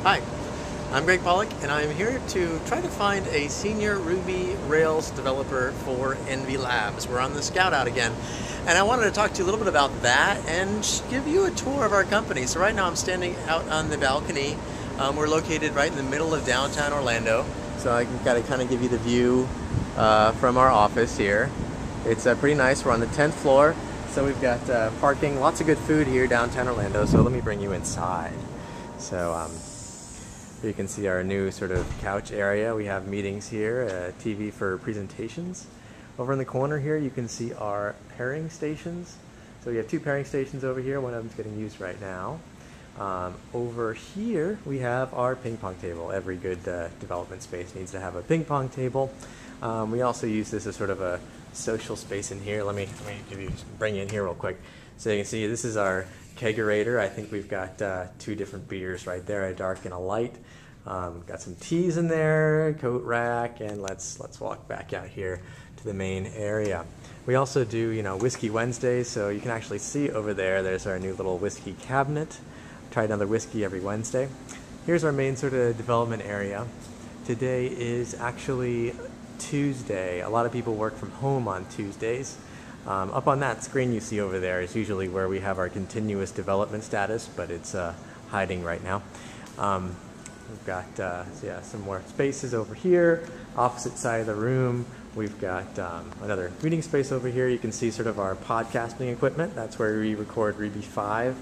Hi, I'm Greg Pollock, and I'm here to try to find a senior Ruby Rails developer for Envy Labs. We're on the Scout Out again, and I wanted to talk to you a little bit about that and give you a tour of our company. So right now I'm standing out on the balcony. We're located right in the middle of downtown Orlando, so I can kind of give you the view from our office here. It's pretty nice. We're on the 10th floor, so we've got parking, lots of good food here downtown Orlando. So let me bring you inside. So you can see our new sort of couch area. We have meetings here, TV for presentations. Over in the corner here, you can see our pairing stations. So we have two pairing stations over here. One of them's getting used right now. Over here, we have our ping pong table. Every good development space needs to have a ping pong table. We also use this as sort of a social space in here. Let me bring you in here real quick. So you can see this is our kegerator. I think we've got two different beers right there, a dark and a light. Got some teas in there, coat rack, and let's walk back out here to the main area. We also do, Whiskey Wednesdays, so you can actually see over there, there's our new little whiskey cabinet. Try another whiskey every Wednesday. Here's our main sort of development area. Today is actually Tuesday. A lot of people work from home on Tuesdays. Up on that screen you see over there is usually where we have our continuous development status, but it's hiding right now. We've got some more spaces over here. Opposite side of the room, we've got another meeting space over here. You can see sort of our podcasting equipment. That's where we record Ruby 5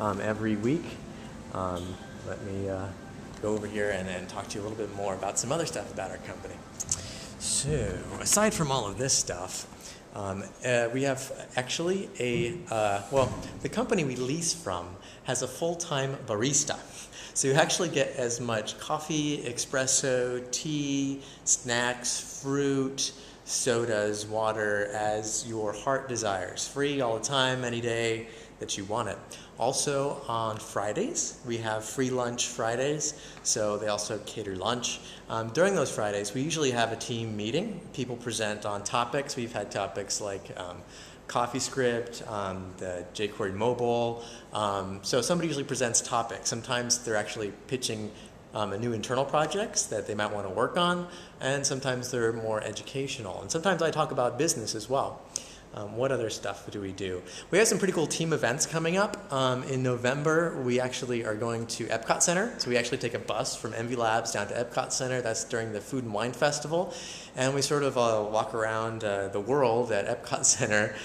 every week. Let me go over here and then talk to you a little bit more about some other stuff about our company. So, aside from all of this stuff, we have actually the company we lease from has a full-time barista. So you actually get as much coffee, espresso, tea, snacks, fruit, sodas, water as your heart desires. Free all the time, any day that you want it. Also on Fridays, we have free lunch Fridays, so they also cater lunch. During those Fridays, we usually have a team meeting. People present on topics. We've had topics like CoffeeScript, the jQuery mobile. So somebody usually presents topics. Sometimes they're actually pitching a new internal projects that they might want to work on, and sometimes they're more educational. And sometimes I talk about business as well. What other stuff do we do? We have some pretty cool team events coming up. In November, we actually are going to Epcot Center. So we actually take a bus from Envy Labs down to Epcot Center. That's during the Food and Wine Festival. And we sort of walk around the world at Epcot Center,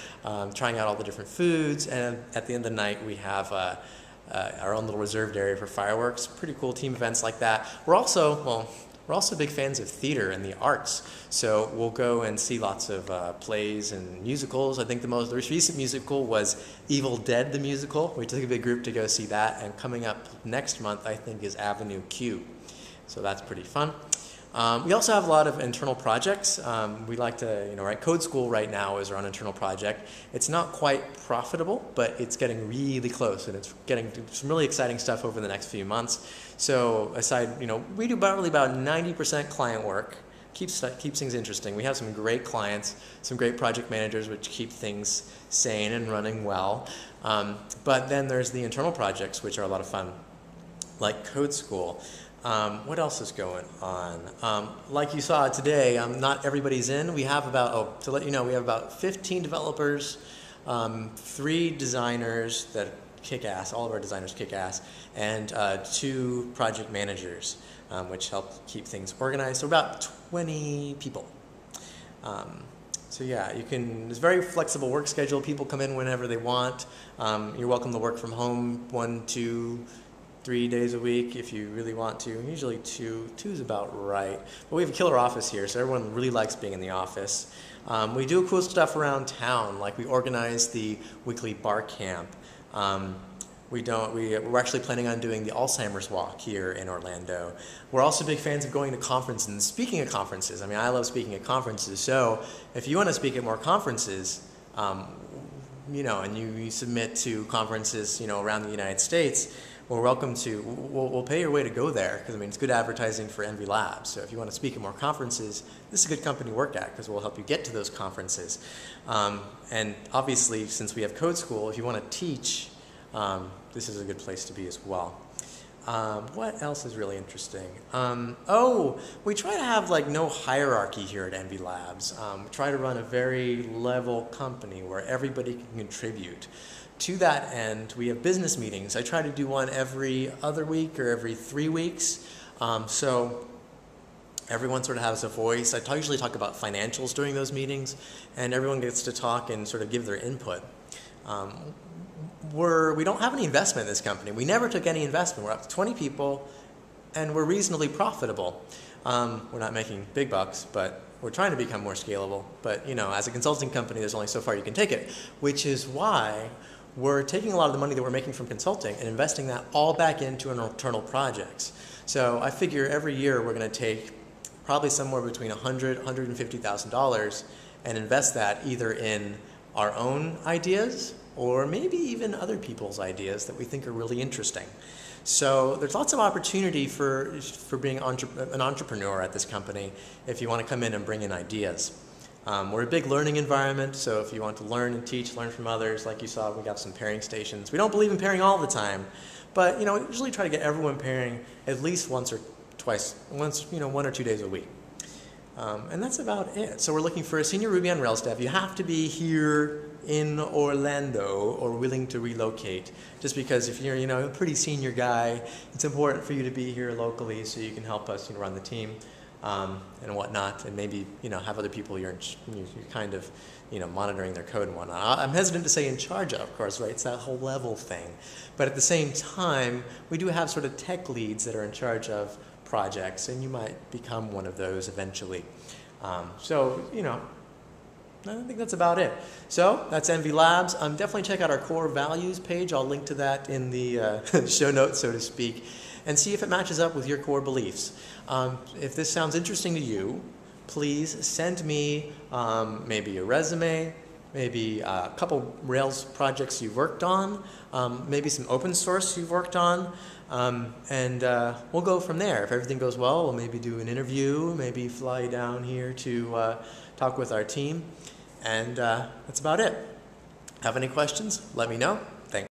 trying out all the different foods. And at the end of the night, we have our own little reserved area for fireworks. Pretty cool team events like that. We're also big fans of theater and the arts, so we'll go and see lots of plays and musicals. I think the most recent musical was Evil Dead the Musical. We took a big group to go see that, and coming up next month I think is Avenue Q, so that's pretty fun. We also have a lot of internal projects. We like to, write Code School right now is our internal project. It's not quite profitable, but it's getting really close, and it's getting some really exciting stuff over the next few months. So aside, we do about 90% client work. Keeps things interesting. We have some great clients, some great project managers, which keep things sane and running well. But then there's the internal projects, which are a lot of fun, like Code School. What else is going on? Like you saw today, not everybody's in. We have to let you know, we have about 15 developers, 3 designers that kick ass, all of our designers kick ass, and 2 project managers, which help keep things organized. So about 20 people. So yeah, it's a very flexible work schedule. People come in whenever they want. You're welcome to work from home 1, 2, 3 days a week if you really want to. Usually 2 is about right. But we have a killer office here, so everyone really likes being in the office. We do cool stuff around town, like we organize the weekly bar camp. We're actually planning on doing the Alzheimer's Walk here in Orlando. We're also big fans of going to conferences and speaking at conferences. I love speaking at conferences, so if you want to speak at more conferences, and you submit to conferences, around the United States, we'll pay your way to go there, because it's good advertising for Envy Labs. So if you want to speak at more conferences, this is a good company to work at, because we'll help you get to those conferences. And obviously, since we have Code School, if you want to teach, this is a good place to be as well. What else is really interesting? Oh, we try to have like no hierarchy here at Envy Labs. We try to run a very level company where everybody can contribute. To that end, we have business meetings. I try to do one every other week or every 3 weeks. So everyone sort of has a voice. I usually talk about financials during those meetings, and everyone gets to talk and sort of give their input. We don't have any investment in this company. We never took any investment. We're up to 20 people, and we're reasonably profitable. We're not making big bucks, but we're trying to become more scalable. But you know, as a consulting company, there's only so far you can take it, which is why we're taking a lot of the money that we're making from consulting and investing that all back into our internal projects. So I figure every year we're going to take probably somewhere between $100,000 and $150,000 and invest that either in our own ideas or maybe even other people's ideas that we think are really interesting. So there's lots of opportunity for being an entrepreneur at this company if you want to come in and bring in ideas. We're a big learning environment, so if you want to learn and teach, learn from others, like you saw, we got some pairing stations. We don't believe in pairing all the time, but you know, we usually try to get everyone pairing at least once or twice, you know, 1 or 2 days a week. And that's about it. So we're looking for a senior Ruby on Rails dev. You have to be here in Orlando or willing to relocate. Just because if you're, you know, a pretty senior guy, it's important for you to be here locally so you can help us, you know, run the team and whatnot, and maybe, you know, have other people you're kind of, you know, monitoring their code and whatnot. I'm hesitant to say in charge of course, right? It's that whole level thing. But at the same time, we do have sort of tech leads that are in charge of projects, and you might become one of those eventually. So, you know, I think that's about it. So that's Envy Labs. Definitely check out our core values page. I'll link to that in the show notes, so to speak, and see if it matches up with your core beliefs. If this sounds interesting to you, please send me maybe a resume, maybe a couple Rails projects you've worked on, maybe some open source you've worked on, and we'll go from there. If everything goes well, we'll maybe do an interview, maybe fly down here to talk with our team, and that's about it. Have any questions? Let me know.